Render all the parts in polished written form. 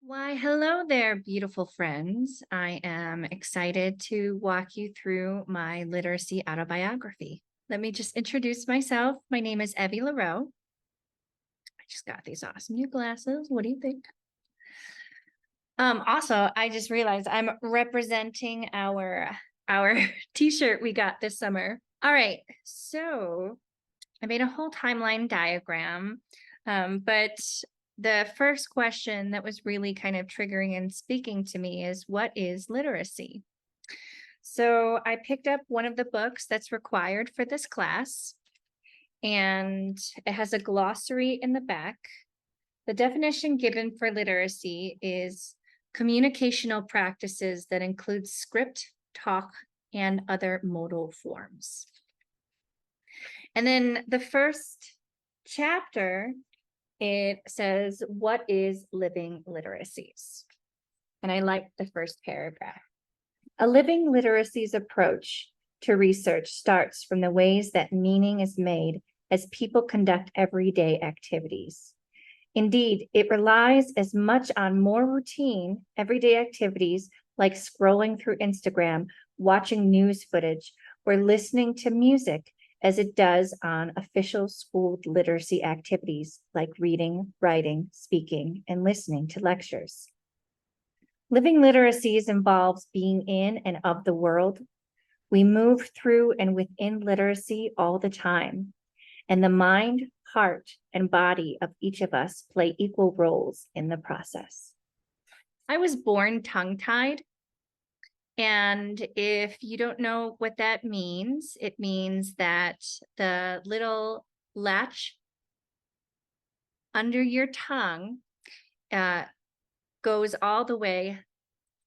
Why, hello there, beautiful friends. I am excited to walk you through my literacy autobiography. Let me just introduce myself. My name is Evie LaRoe. I just got these awesome new glasses. What do you think? Also, I just realized I'm representing our t-shirt we got this summer. All right, so I made a whole timeline diagram, but the first question that was really kind of triggering and speaking to me is, what is literacy? So I picked up one of the books that's required for this class, and it has a glossary in the back. The definition given for literacy is communicational practices that include script, talk, and other modal forms. And then the first chapter, it says, what is living literacies? And I like the first paragraph. A living literacies approach to research starts from the ways that meaning is made as people conduct everyday activities. Indeed, it relies as much on more routine, everyday activities like scrolling through Instagram, watching news footage, or listening to music as it does on official school literacy activities like reading, writing, speaking, and listening to lectures. Living literacies involves being in and of the world. We move through and within literacy all the time, and the mind, heart, and body of each of us play equal roles in the process. I was born tongue-tied. And if you don't know what that means, it means that the little latch under your tongue goes all the way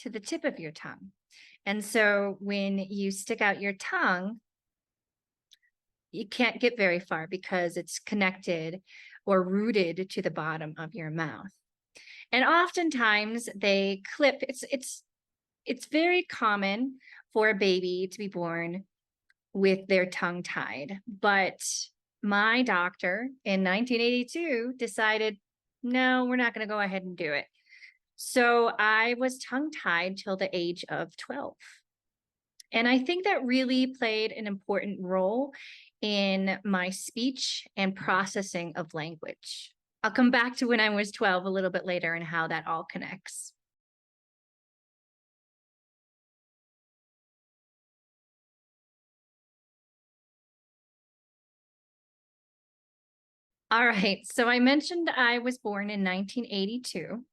to the tip of your tongue. And so when you stick out your tongue, you can't get very far because it's connected or rooted to the bottom of your mouth. And oftentimes they clip. It's very common for a baby to be born with their tongue tied, but my doctor in 1982 decided, no, we're not going to go ahead and do it. So I was tongue tied till the age of 12. And I think that really played an important role in my speech and processing of language. I'll come back to when I was 12 a little bit later and how that all connects. All right, so I mentioned I was born in 1982.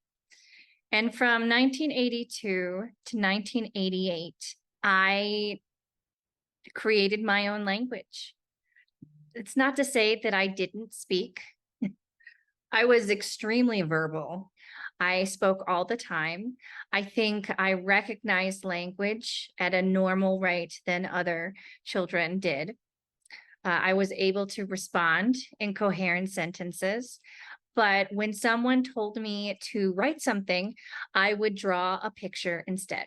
And from 1982 to 1988, I created my own language. It's not to say that I didn't speak. I was extremely verbal. I spoke all the time. I think I recognized language at a normal rate than other children did. I was able to respond in coherent sentences. But when someone told me to write something, I would draw a picture instead.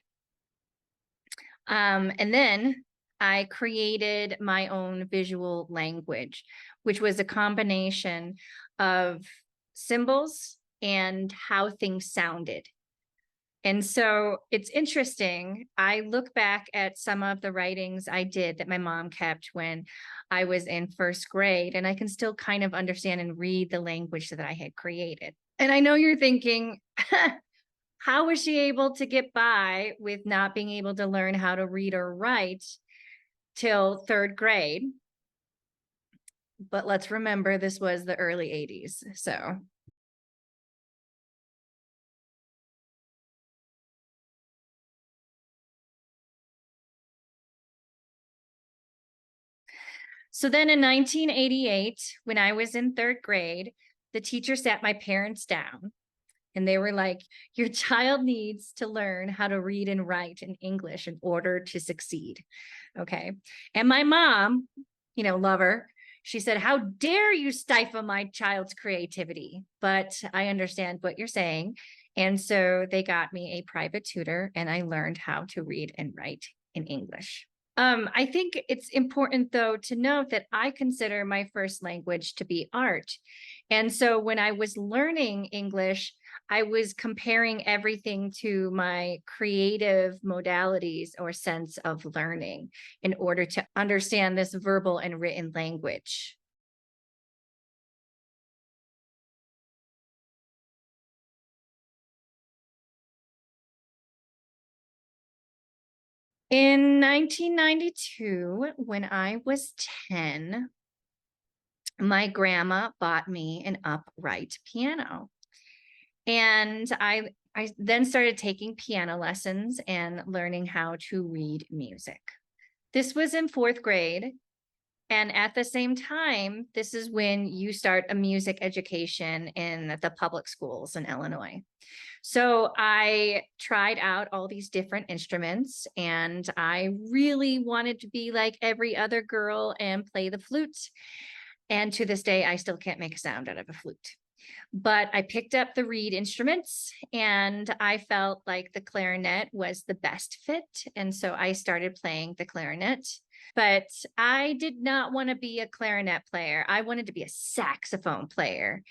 And then I created my own visual language, which was a combination of symbols and how things sounded. And so it's interesting. I look back at some of the writings I did that my mom kept when I was in first grade, and I can still kind of understand and read the language that I had created. And I know you're thinking, how was she able to get by with not being able to learn how to read or write till third grade? But let's remember, this was the early 80s. So then in 1988, when I was in third grade, the teacher sat my parents down and they were like, your child needs to learn how to read and write in English in order to succeed. Okay. And my mom, love her. She said, how dare you stifle my child's creativity? But I understand what you're saying. And so they got me a private tutor and I learned how to read and write in English. I think it's important, though, to note that I consider my first language to be art. And so when I was learning English, I was comparing everything to my creative modalities or sense of learning in order to understand this verbal and written language. In 1992, when I was 10, my grandma bought me an upright piano. And I then started taking piano lessons and learning how to read music. This was in fourth grade. And at the same time, this is when you start a music education in the public schools in Illinois. So I tried out all these different instruments, and I really wanted to be like every other girl and play the flute. And to this day, I still can't make a sound out of a flute. But I picked up the reed instruments, and I felt like the clarinet was the best fit. And so I started playing the clarinet. But I did not want to be a clarinet player. I wanted to be a saxophone player.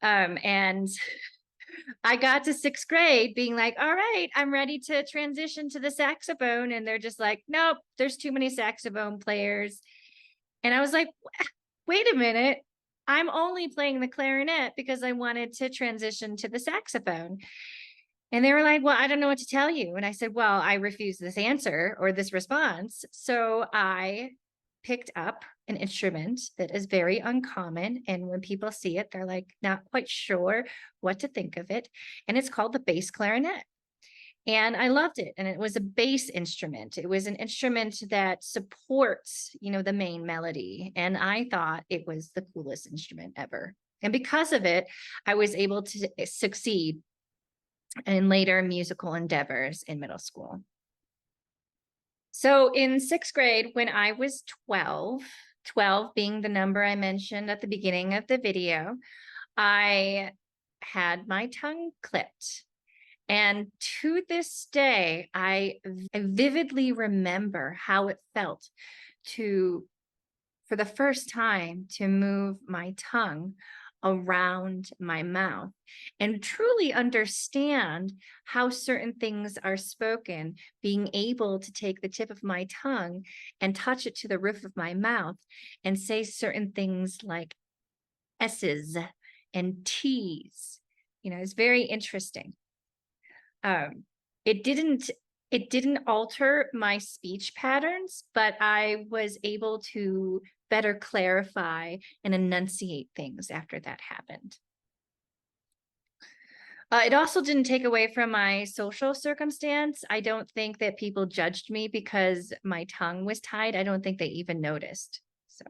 And I got to sixth grade being like, all right, I'm ready to transition to the saxophone. And they're just like, nope, there's too many saxophone players. And I was like, wait a minute. I'm only playing the clarinet because I wanted to transition to the saxophone. And they were like, well, I don't know what to tell you. And I said, well, I refuse this answer or this response. So I picked up an instrument that is very uncommon. And when people see it, they're like, not quite sure what to think of it. And it's called the bass clarinet. And I loved it. And it was a bass instrument. It was an instrument that supports, the main melody. And I thought it was the coolest instrument ever. And because of it, I was able to succeed in later musical endeavors in middle school. So in sixth grade, when I was 12, 12 being the number I mentioned at the beginning of the video, I had my tongue clipped. And to this day, I vividly remember how it felt to, for the first time, to move my tongue around my mouth and truly understand how certain things are spoken, being able to take the tip of my tongue and touch it to the roof of my mouth and say certain things like S's and T's. It's very interesting. It didn't alter my speech patterns, but I was able to better clarify and enunciate things after that happened. It also didn't take away from my social circumstance. I don't think that people judged me because my tongue was tied. I don't think they even noticed. So,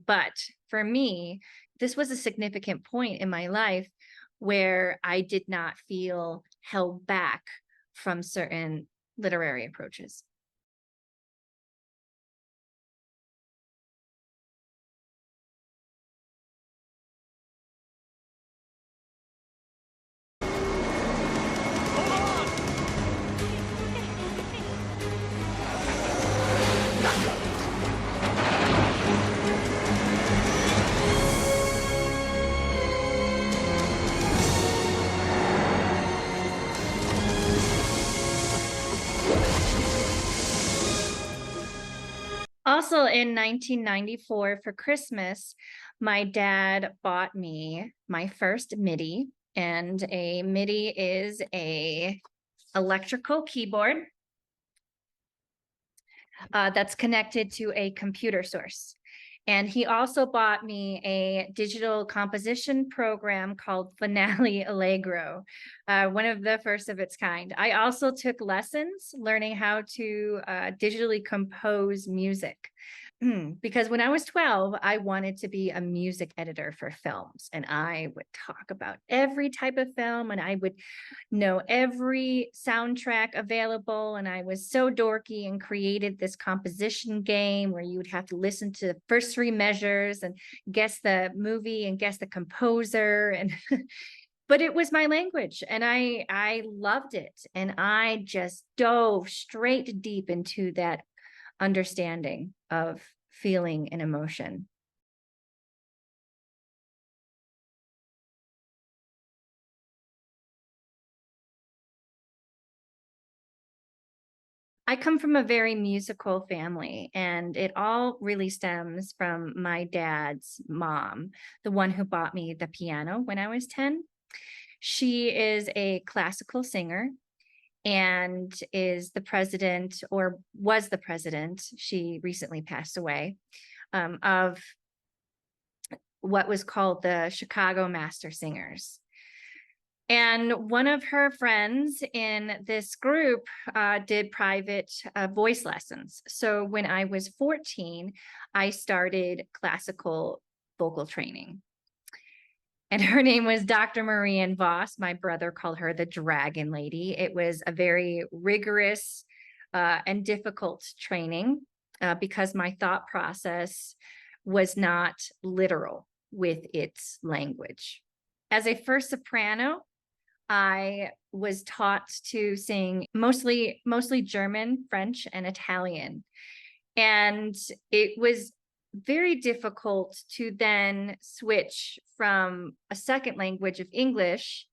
but for me, this was a significant point in my life where I did not feel held back from certain literary approaches. Also in 1994 for Christmas, my dad bought me my first MIDI, and a MIDI is a electrical keyboard that's connected to a computer source. And he also bought me a digital composition program called Finale Allegro, one of the first of its kind. I also took lessons learning how to digitally compose music. Because when I was 12, I wanted to be a music editor for films, and I would talk about every type of film, and I would know every soundtrack available. And I was so dorky and created this composition game where you would have to listen to the first three measures and guess the movie and guess the composer. And but it was my language, and I loved it, and I just dove straight deep into that understanding of feeling and emotion. I come from a very musical family, and it all really stems from my dad's mom, the one who bought me the piano when I was 10. She is a classical singer and is the president, or was the president, she recently passed away, of what was called the Chicago Master Singers. And one of her friends in this group did private voice lessons. So when I was 14, I started classical vocal training. And her name was Dr. Marianne Voss. My brother called her the Dragon Lady. It was a very rigorous and difficult training because my thought process was not literal with its language. As a first soprano, I was taught to sing mostly German, French, and Italian. And it was very difficult to then switch from a second language of English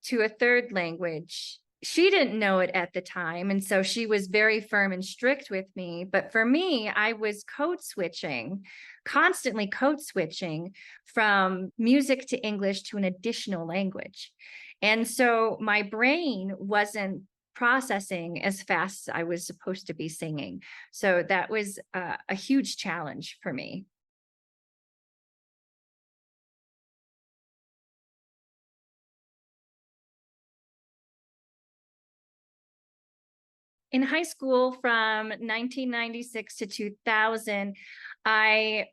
to a third language. She didn't know it at the time, and so she was very firm and strict with me. But for me, I was code switching, constantly code switching from music to English to an additional language. And so my brain wasn't processing as fast as I was supposed to be singing. So that was a huge challenge for me. In high school from 1996 to 2000, I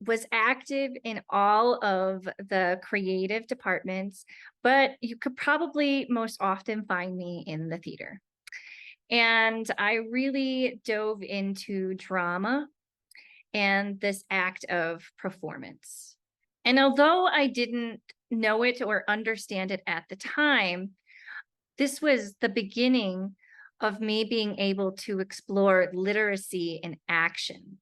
was active in all of the creative departments, but you could probably most often find me in the theater. And I really dove into drama and this act of performance. And although I didn't know it or understand it at the time, this was the beginning of me being able to explore literacy in action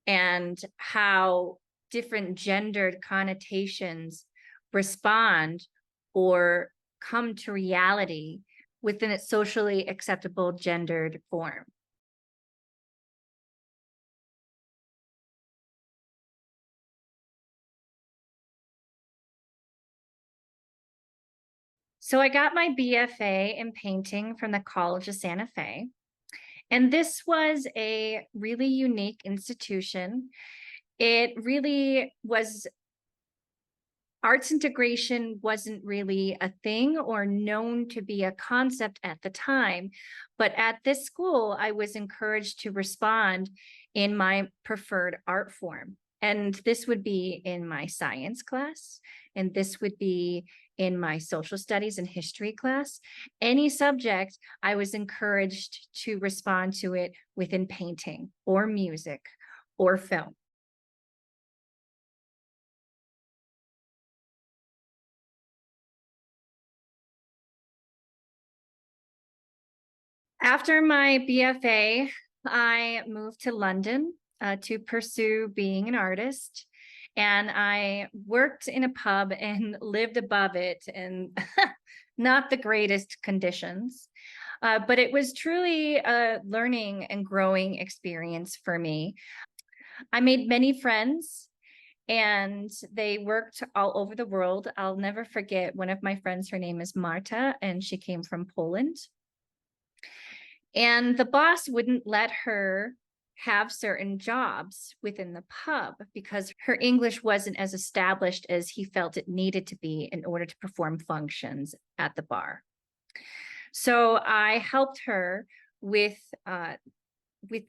and how different gendered connotations respond or come to reality within its socially acceptable gendered form. So I got my BFA in painting from the College of Santa Fe. And this was a really unique institution. It really was, arts integration wasn't really a thing or known to be a concept at the time. But at this school, I was encouraged to respond in my preferred art form. And this would be in my science class, and this would be in my social studies and history class. Any subject, I was encouraged to respond to it within painting or music or film. After my BFA, I moved to London to pursue being an artist. And I worked in a pub and lived above it in not the greatest conditions. But it was truly a learning and growing experience for me. I made many friends and they worked all over the world. I'll never forget one of my friends, her name is Marta, and she came from Poland. And the boss wouldn't let her have certain jobs within the pub because her English wasn't as established as he felt it needed to be in order to perform functions at the bar. So I helped her with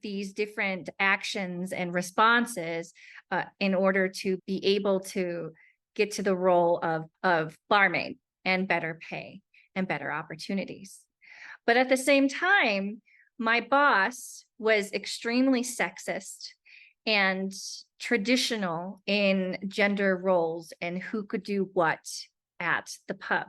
these different actions and responses in order to be able to get to the role of barmaid and better pay and better opportunities. But at the same time, my boss was extremely sexist and traditional in gender roles and who could do what at the pub.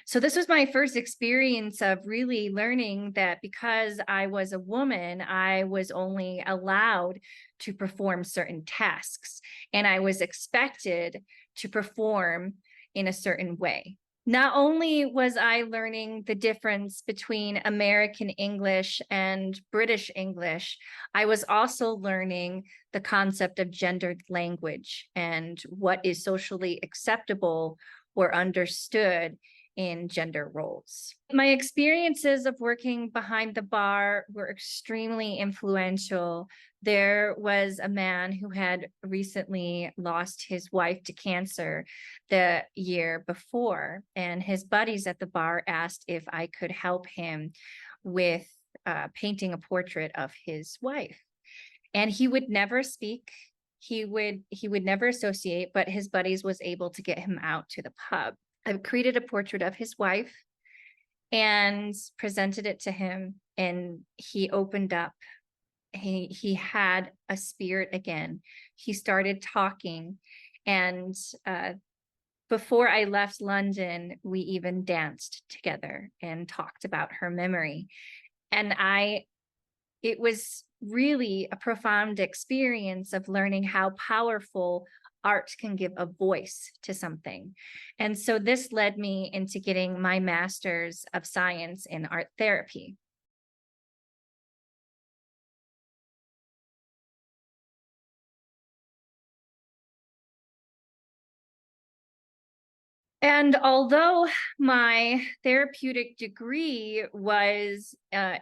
So this was my first experience of really learning that because I was a woman, I was only allowed to perform certain tasks and I was expected to perform in a certain way. Not only was I learning the difference between American English and British English, I was also learning the concept of gendered language and what is socially acceptable or understood in gender roles. My experiences of working behind the bar were extremely influential. There was a man who had recently lost his wife to cancer the year before, and his buddies at the bar asked if I could help him with painting a portrait of his wife. And he would never speak. He would never associate, but his buddies was able to get him out to the pub. I created a portrait of his wife and presented it to him, and he opened up. He had a spirit again. He started talking, and before I left London, we even danced together and talked about her memory. And it was really a profound experience of learning how powerful art can give a voice to something. And so this led me into getting my master's of science in art therapy. And although my therapeutic degree was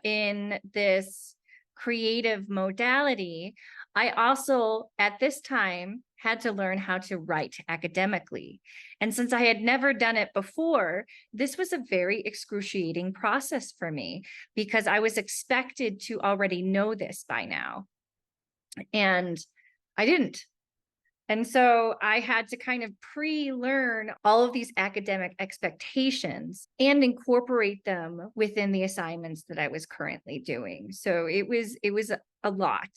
in this creative modality, I also, at this time, had to learn how to write academically. And since I had never done it before, this was a very excruciating process for me because I was expected to already know this by now. And I didn't. And so I had to kind of pre-learn all of these academic expectations and incorporate them within the assignments that I was currently doing. So it was a lot.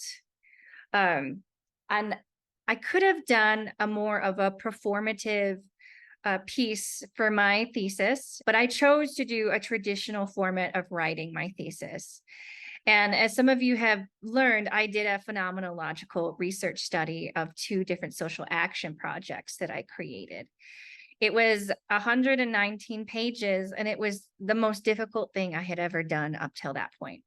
And I could have done a more of a performative piece for my thesis, but I chose to do a traditional format of writing my thesis. And as some of you have learned, I did a phenomenological research study of 2 different social action projects that I created. It was 119 pages, and it was the most difficult thing I had ever done up till that point.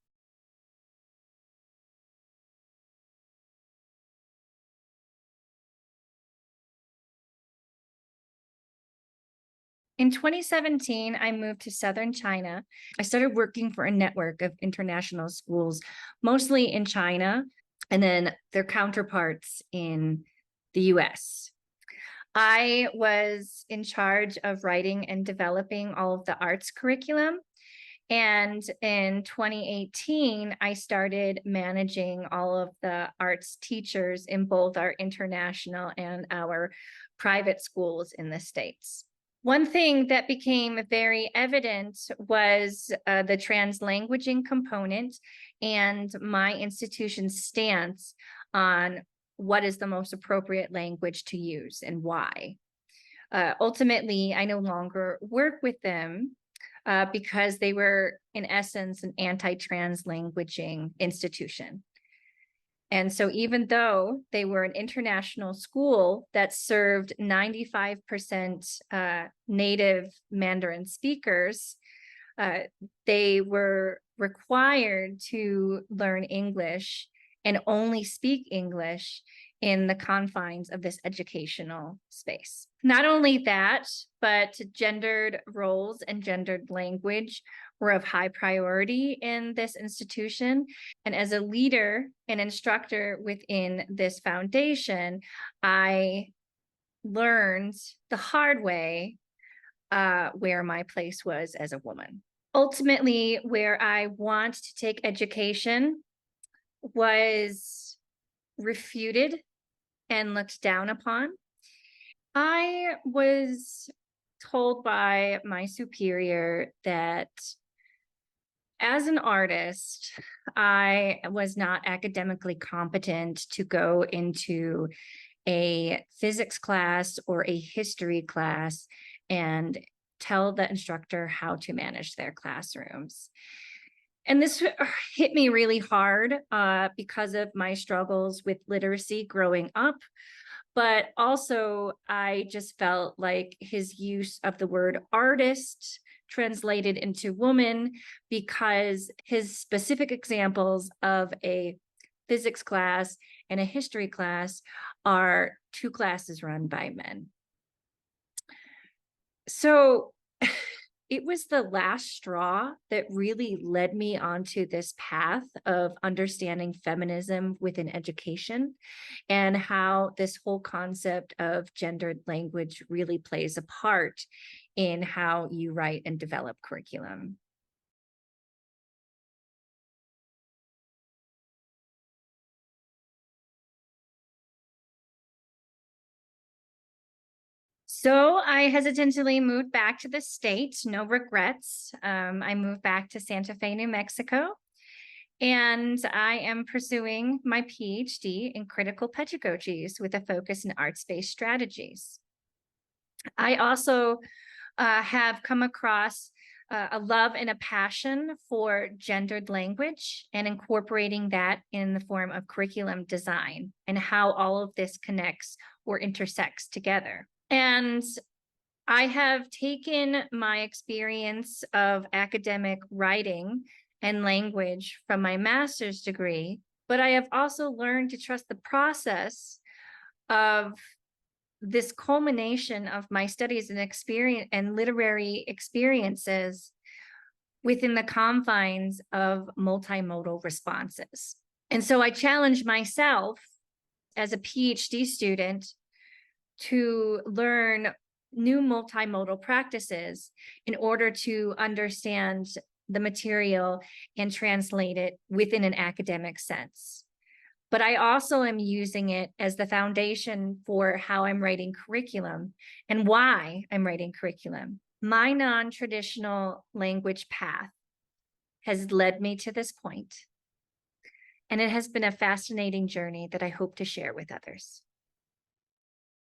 In 2017, I moved to southern China. I started working for a network of international schools, mostly in China, and then their counterparts in the US. I was in charge of writing and developing all of the arts curriculum. And in 2018, I started managing all of the arts teachers in both our international and our private schools in the States. One thing that became very evident was the translanguaging component and my institution's stance on what is the most appropriate language to use and why. Ultimately, I no longer work with them because they were, in essence, an anti-trans languaging institution. And so even though they were an international school that served 95% native Mandarin speakers, they were required to learn English and only speak English in the confines of this educational space. Not only that, but gendered roles and gendered language were of high priority in this institution. And as a leader and instructor within this foundation, I learned the hard way where my place was as a woman. Ultimately, where I want to take education was refuted and looked down upon. I was told by my superior that as an artist, I was not academically competent to go into a physics class or a history class and tell the instructor how to manage their classrooms. And this hit me really hard because of my struggles with literacy growing up, But also, I just felt like his use of the word artist translated into woman, because his specific examples of a physics class and a history class are two classes run by men. So it was the last straw that really led me onto this path of understanding feminism within education, and how this whole concept of gendered language really plays a part in how you write and develop curriculum. So I hesitantly moved back to the state, no regrets. I moved back to Santa Fe, New Mexico, and I am pursuing my PhD in critical pedagogies with a focus in arts-based strategies. I also have come across a love and a passion for gendered language and incorporating that in the form of curriculum design and how all of this connects or intersects together. And I have taken my experience of academic writing and language from my master's degree, but I have also learned to trust the process of this culmination of my studies and experience and literary experiences within the confines of multimodal responses. And so I challenge myself as a PhD student to learn new multimodal practices in order to understand the material and translate it within an academic sense. But I also am using it as the foundation for how I'm writing curriculum and why I'm writing curriculum. My non-traditional language path has led me to this point, and it has been a fascinating journey that I hope to share with others.